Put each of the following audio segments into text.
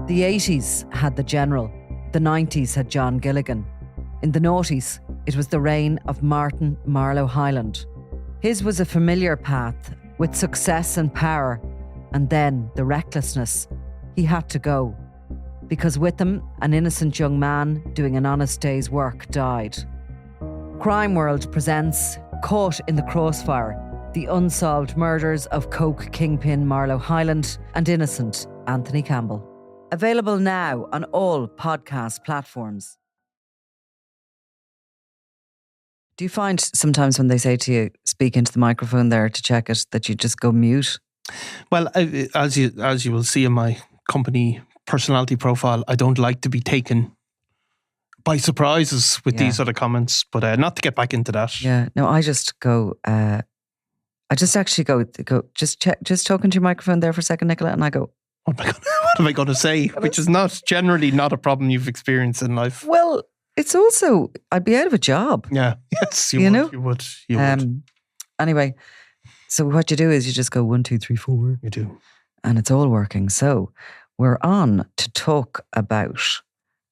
The 80s had the General. The 90s had John Gilligan. In the noughties, it was the reign of Martin Marlowe Hyland. His was a familiar path with success and power, and then the recklessness. He had to go, because with him, an innocent young man doing an honest day's work died. Crime World presents Caught in the Crossfire, the unsolved murders of coke kingpin Marlowe Hyland and innocent Anthony Campbell. Available now on all podcast platforms. Do you find sometimes when they say to you, speak into the microphone there to check it, that you just go mute? Well, as you will see in my company personality profile, I don't like to be taken by surprises with these sort of comments, but not to get back into that. Yeah, no, I just go, I just actually go, just talking to your microphone there for a second, Nicola, and I go, what am I going to say? Which is not generally not a problem you've experienced in life. Well, it's also, I'd be out of a job. Yeah, yes, you would. Anyway, so what you do is you just go 1, 2, 3, 4. You do. And it's all working. So we're on to talk about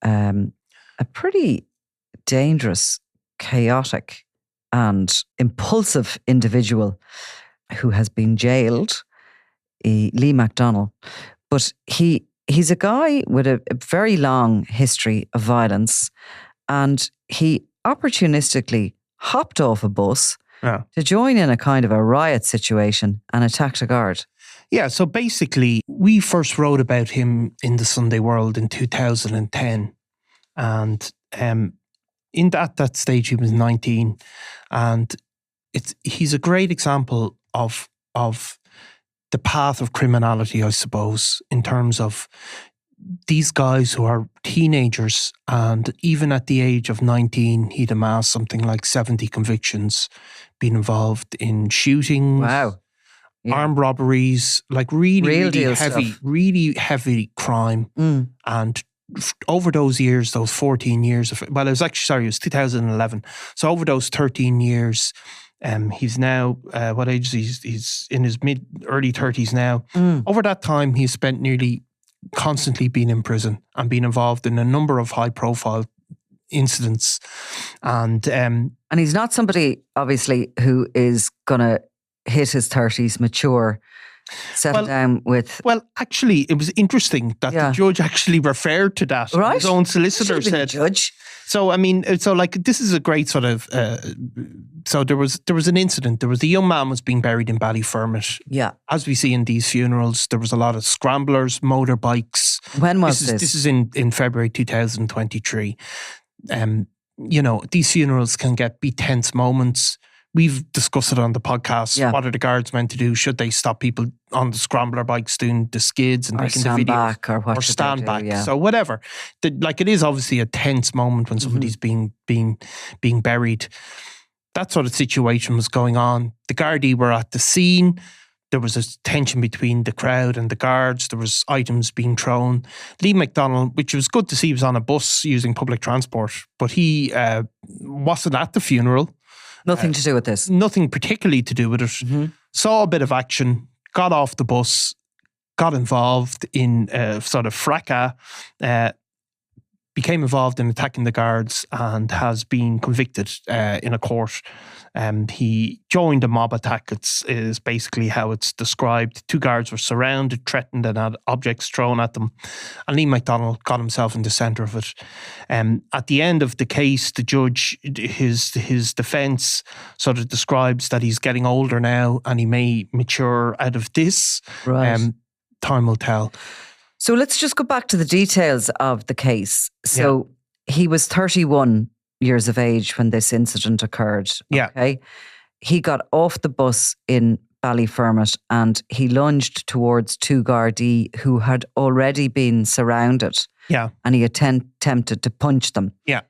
a pretty dangerous, chaotic and impulsive individual who has been jailed, Lee McDonnell. But he's a guy with a very long history of violence, and he opportunistically hopped off a bus to join in a kind of a riot situation and attacked a guard. Yeah, so basically, we first wrote about him in the Sunday World in 2010. And in that stage, he was 19. And he's a great example of the path of criminality, I suppose, in terms of these guys who are teenagers, and even at the age of 19, he'd amassed something like 70 convictions, been involved in shootings, armed robberies, like really heavy crime. And over those years, those 14 years, it was 2011. So over those 13 years, he's now, what age is he? He's in his early 30s now. Over that time, he's spent nearly constantly being in prison and being involved in a number of high-profile incidents. And he's not somebody, obviously, who is going to hit his 30s, mature, settle down with... Well, actually, it was interesting that the judge actually referred to that. Right. His own solicitor said... Judge. So, I mean, this is a great sort of... so there was an incident. There was a young man was being buried in Ballyfermot. Yeah. As we see in these funerals, there was a lot of scramblers, motorbikes. When was this? This is in February 2023. These funerals can be tense moments. We've discussed it on the podcast. Yeah. What are the guards meant to do? Should they stop people on the scrambler bikes doing the skids and taking the video? Back or stand back. Yeah. So whatever. It is obviously a tense moment when somebody's being buried. That sort of situation was going on. The Gardai were at the scene. There was a tension between the crowd and the guards. There was items being thrown. Lee McDonnell, which was good to see, was on a bus using public transport, but he wasn't at the funeral. Nothing to do with this. Nothing particularly to do with it. Saw a bit of action, got off the bus, got involved in a sort of fracas, became involved in attacking the guards and has been convicted in a court. He joined a mob attack, is basically how it's described. 2 guards were surrounded, threatened, and had objects thrown at them. And Lee McDonnell got himself in the centre of it. At the end of the case, the judge, his defence sort of describes that he's getting older now and he may mature out of this. Right. Time will tell. So let's just go back to the details of the case. So he was 31 years of age when this incident occurred. Yeah. Okay. He got off the bus in Ballyfermot and he lunged towards 2 Gardai who had already been surrounded. Yeah. And he attempted to punch them. Yeah.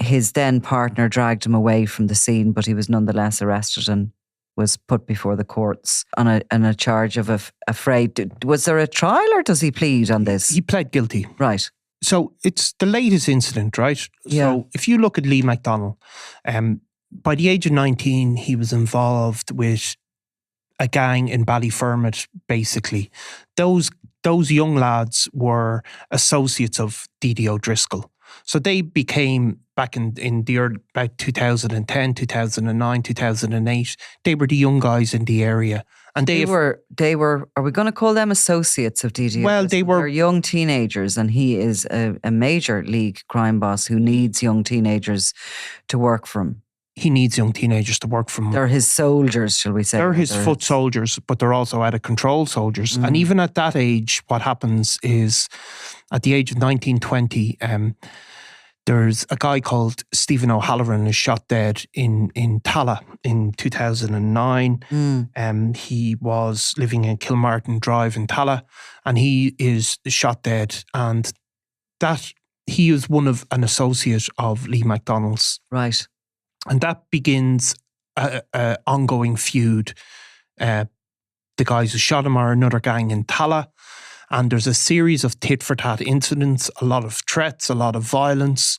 His then partner dragged him away from the scene, but he was nonetheless arrested and was put before the courts on a charge of a fray. Was there a trial or does he plead on this? He pled guilty. Right. So it's the latest incident, right? Yeah. So if you look at Lee McDonnell, by the age of 19, he was involved with a gang in Ballyfermot, basically. Those those young lads were associates of D.D. O'Driscoll. So they became, back in the early, about 2010, 2009, 2008, they were the young guys in the area. And they were, are we going to call them associates of D.D. Well, they were. They're young teenagers, and he is a major league crime boss who needs young teenagers to work for him. He needs young teenagers to work for him. They're his soldiers, shall we say. They're his foot soldiers, but they're also out of control soldiers. And even at that age, what happens is, at the age of 19, 20, there's a guy called Stephen O'Halloran is shot dead in Talla in 2009. He was living in Kilmartin Drive in Talla, and he is shot dead. And that he is an associate of Lee McDonnell's. Right. And that begins an ongoing feud. The guys who shot him are another gang in Talla. And there's a series of tit-for-tat incidents, a lot of threats, a lot of violence.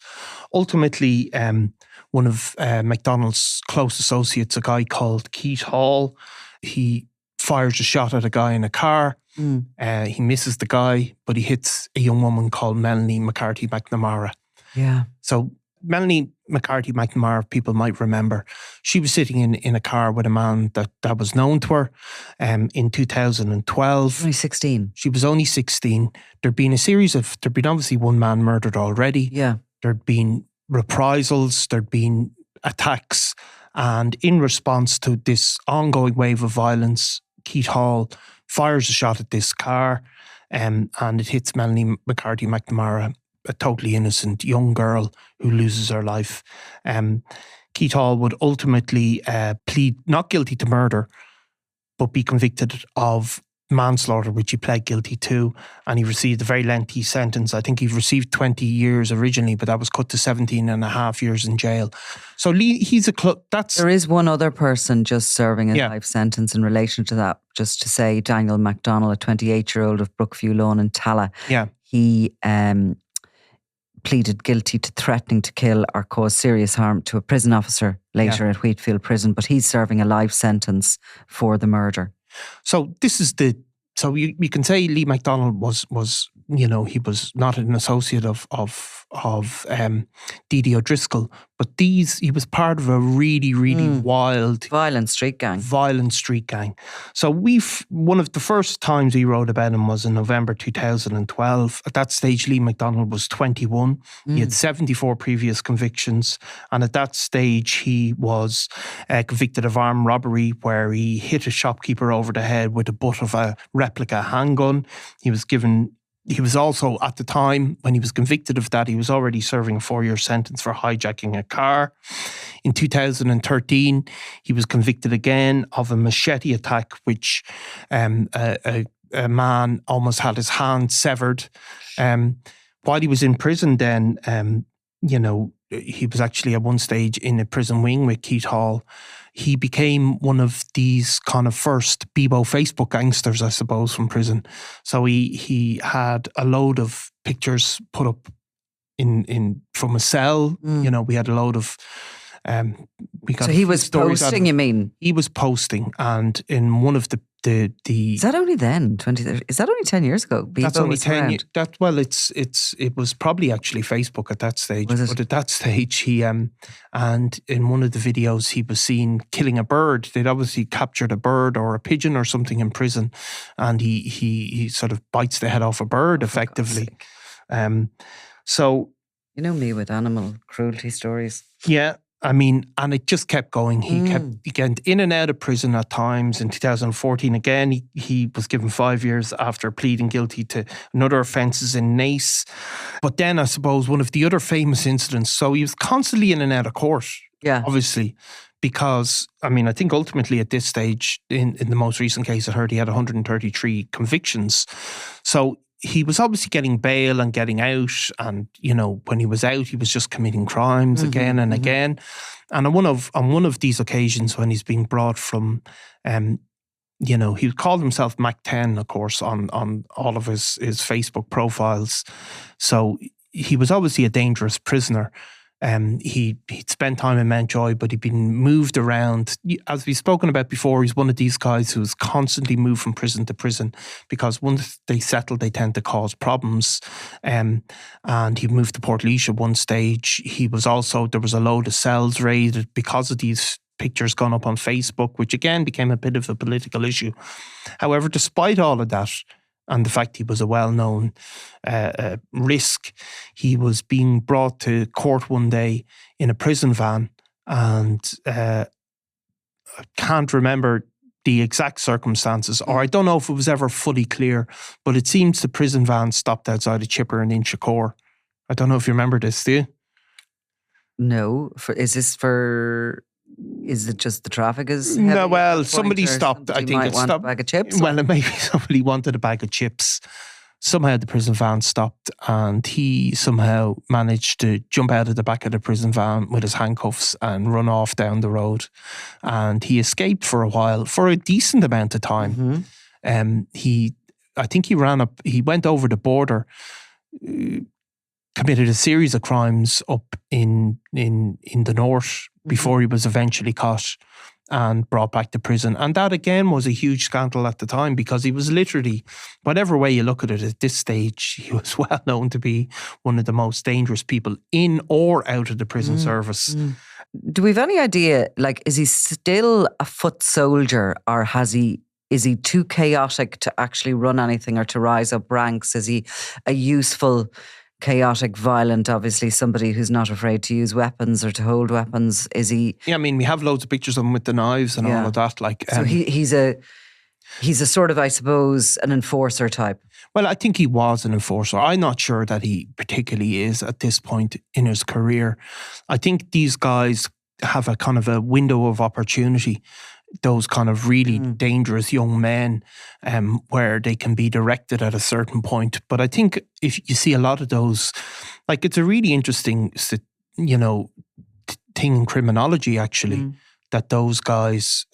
Ultimately, one of McDonnell's close associates, a guy called Keith Hall, he fires a shot at a guy in a car. He misses the guy, but he hits a young woman called Melanie McCarthy McNamara. Yeah. So Melanie McCarthy McNamara, people might remember, she was sitting in a car with a man that was known to her in 2012. Only 16. She was only 16. There'd been obviously one man murdered already. Yeah. There'd been reprisals, there'd been attacks. And in response to this ongoing wave of violence, Keith Hall fires a shot at this car and it hits Melanie McCarthy McNamara, a totally innocent young girl who loses her life. Keith Hall would ultimately plead not guilty to murder, but be convicted of manslaughter, which he pled guilty to, and he received a very lengthy sentence. I think he received 20 years originally, but that was cut to 17 and a half years in jail. So Lee, there is one other person just serving a life sentence in relation to that, just to say, Daniel MacDonald, a 28-year-old of Brookview Lawn in Talla. Yeah. He pleaded guilty to threatening to kill or cause serious harm to a prison officer later at Wheatfield Prison, but he's serving a life sentence for the murder. So this is we can say Lee McDonnell was he was not an associate of D.D. O'Driscoll, but he was part of a really, really violent street gang. So one of the first times we wrote about him was in November 2012. At that stage, Lee McDonnell was 21. He had 74 previous convictions. And at that stage, he was convicted of armed robbery, where he hit a shopkeeper over the head with the butt of a replica handgun. He was also, at the time when he was convicted of that, he was already serving a 4-year sentence for hijacking a car. In 2013, he was convicted again of a machete attack, which a man almost had his hand severed. While he was in prison then, he was actually at one stage in a prison wing with Keith Hall. He became one of these kind of first Bebo Facebook gangsters, I suppose, from prison. So he had a load of pictures put up in from a cell. We had a load of so he was posting, you mean? He was posting, and in one of the Is that only then? Is that only 10 years ago? That's only 10 years. It was probably actually Facebook at that stage. But at that stage, he and in one of the videos, he was seen killing a bird. They'd obviously captured a bird or a pigeon or something in prison, and he sort of bites the head off a bird effectively. So you know me with animal cruelty stories. Yeah. I mean, and it just kept going. He kept getting in and out of prison at times. In 2014, again, he was given 5 years after pleading guilty to another offences in Naas. But then, I suppose, one of the other famous incidents, so he was constantly in and out of court, obviously, because, I mean, I think ultimately at this stage, in the most recent case I heard, he had 133 convictions. So he was obviously getting bail and getting out, and when he was out, he was just committing crimes again and again. And on one of these occasions, when he's being brought from, he called himself Mac 10, of course, on all of his Facebook profiles. So he was obviously a dangerous prisoner. He'd spent time in Mountjoy, but he'd been moved around. As we've spoken about before, he's one of these guys who's constantly moved from prison to prison because once they settle, they tend to cause problems. And he moved to Portlaoise at one stage. There was a load of cells raided because of these pictures gone up on Facebook, which again became a bit of a political issue. However, despite all of that, and the fact he was a well-known risk, he was being brought to court one day in a prison van, and I can't remember the exact circumstances, or I don't know if it was ever fully clear, but it seems the prison van stopped outside a chipper in Inchicore. I don't know if you remember this, do you? No. Is it just the traffic is heavy? No, well, somebody stopped. I think it stopped. A bag of chips? Well, maybe somebody wanted a bag of chips. Somehow the prison van stopped, and he somehow managed to jump out of the back of the prison van with his handcuffs and run off down the road. And he escaped for a while, for a decent amount of time. I think he went over the border, committed a series of crimes up in the north before he was eventually caught and brought back to prison. And that again was a huge scandal at the time, because he was literally, whatever way you look at it, at this stage, he was well known to be one of the most dangerous people in or out of the prison service. Do we have any idea, like, is he still a foot soldier, or is he too chaotic to actually run anything or to rise up ranks? Is he a useful, chaotic, violent, obviously somebody who's not afraid to use weapons or to hold weapons? Is he? Yeah, I mean, we have loads of pictures of him with the knives and all of that. Like, so he's a sort of, I suppose, an enforcer type. Well, I think he was an enforcer. I'm not sure that he particularly is at this point in his career. I think these guys have a kind of a window of opportunity, those kind of really dangerous young men, where they can be directed at a certain point. But I think if you see a lot of those, like, it's a really interesting, thing in criminology, actually, that those guys,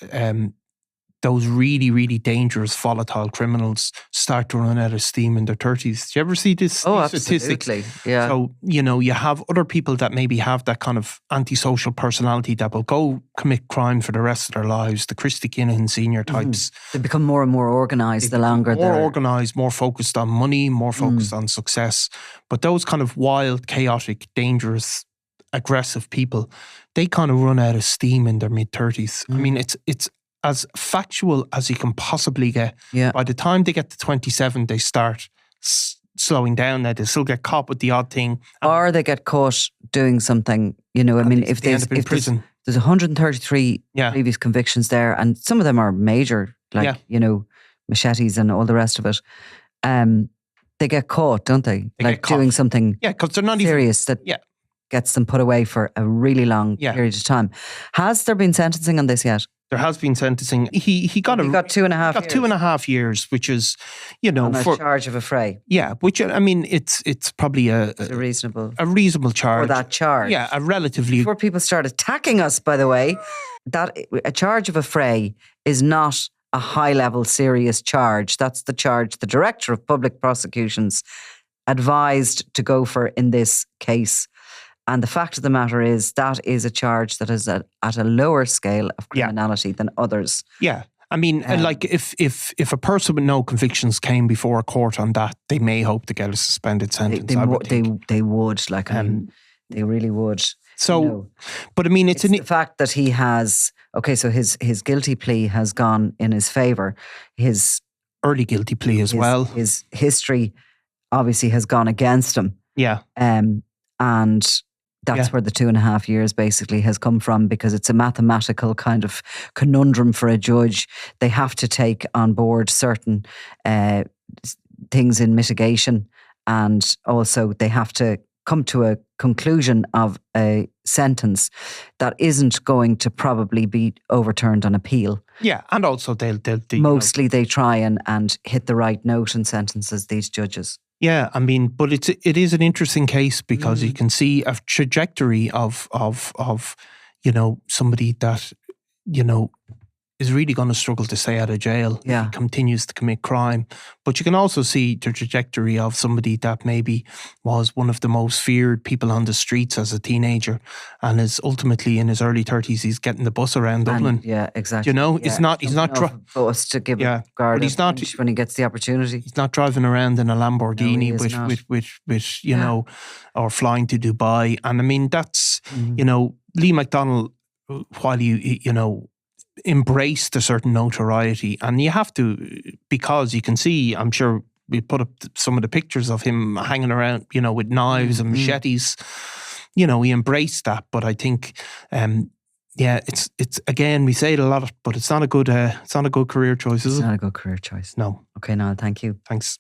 those really, really dangerous, volatile criminals start to run out of steam in their 30s. Do you ever see this? Oh, statistics? absolutely. Yeah. So, you have other people that maybe have that kind of antisocial personality that will go commit crime for the rest of their lives, the Christy Kinahan senior types. They become more and more organised the longer they're... More organised, more focused on money, more focused on success. But those kind of wild, chaotic, dangerous, aggressive people, they kind of run out of steam in their mid-30s. I mean, it's as factual as you can possibly get. Yeah. By the time they get to 27, they start slowing down. Now, they still get caught with the odd thing. Or they get caught doing something, I mean, if they end up in prison. There's 133 previous convictions there, and some of them are major, like, machetes and all the rest of it. They get caught, don't they? Like doing something because they're not serious that gets them put away for a really long period of time. Has there been sentencing on this yet? There has been sentencing. He got 2.5 years. Got 2.5 years, which is, on a charge of affray. Yeah, which, I mean, it's probably a reasonable charge for that charge. Yeah, a relatively. Before people start attacking us, by the way, that a charge of affray is not a high-level serious charge. That's the charge the Director of Public Prosecutions advised to go for in this case. And the fact of the matter is that is a charge that is at a lower scale of criminality than others. Yeah. I mean, like, if a person with no convictions came before a court on that, they may hope to get a suspended sentence. They would, like, I mean, they really would. So, but I mean, it's the fact that he has, so his guilty plea has gone in his favour. His early guilty plea as well. His history obviously has gone against him. Yeah. And that's where the 2.5 years basically has come from, because it's a mathematical kind of conundrum for a judge. They have to take on board certain things in mitigation, and also they have to come to a conclusion of a sentence that isn't going to probably be overturned on appeal. Yeah, and also they'll mostly they try and hit the right note in sentences, these judges. Yeah, I mean, but it is an interesting case, because you can see a trajectory of somebody that, is really going to struggle to stay out of jail if he continues to commit crime. But you can also see the trajectory of somebody that maybe was one of the most feared people on the streets as a teenager, and is ultimately in his early 30s, he's getting the bus around Dublin. Yeah, exactly. You know, he's not bus to give Gardai he's not when he gets the opportunity. He's not driving around in a Lamborghini with you know, or flying to Dubai. And I mean, that's you know, Lee McDonnell, while he you know, embraced a certain notoriety, and you have to, because you can see, I'm sure we put up some of the pictures of him hanging around, you know, with knives and machetes. You know, he embraced that. But I think, it's again, we say it a lot, but it's not a good career choice, is it? It's not a good career choice. No. Okay, Niall, thank you. Thanks.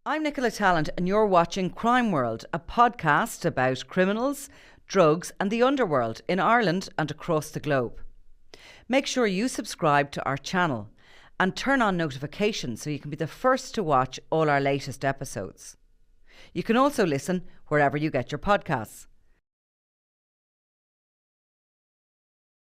I'm Nicola Tallant, and you're watching Crime World, a podcast about criminals, drugs and the underworld in Ireland and across the globe. Make sure you subscribe to our channel and turn on notifications so you can be the first to watch all our latest episodes. You can also listen wherever you get your podcasts.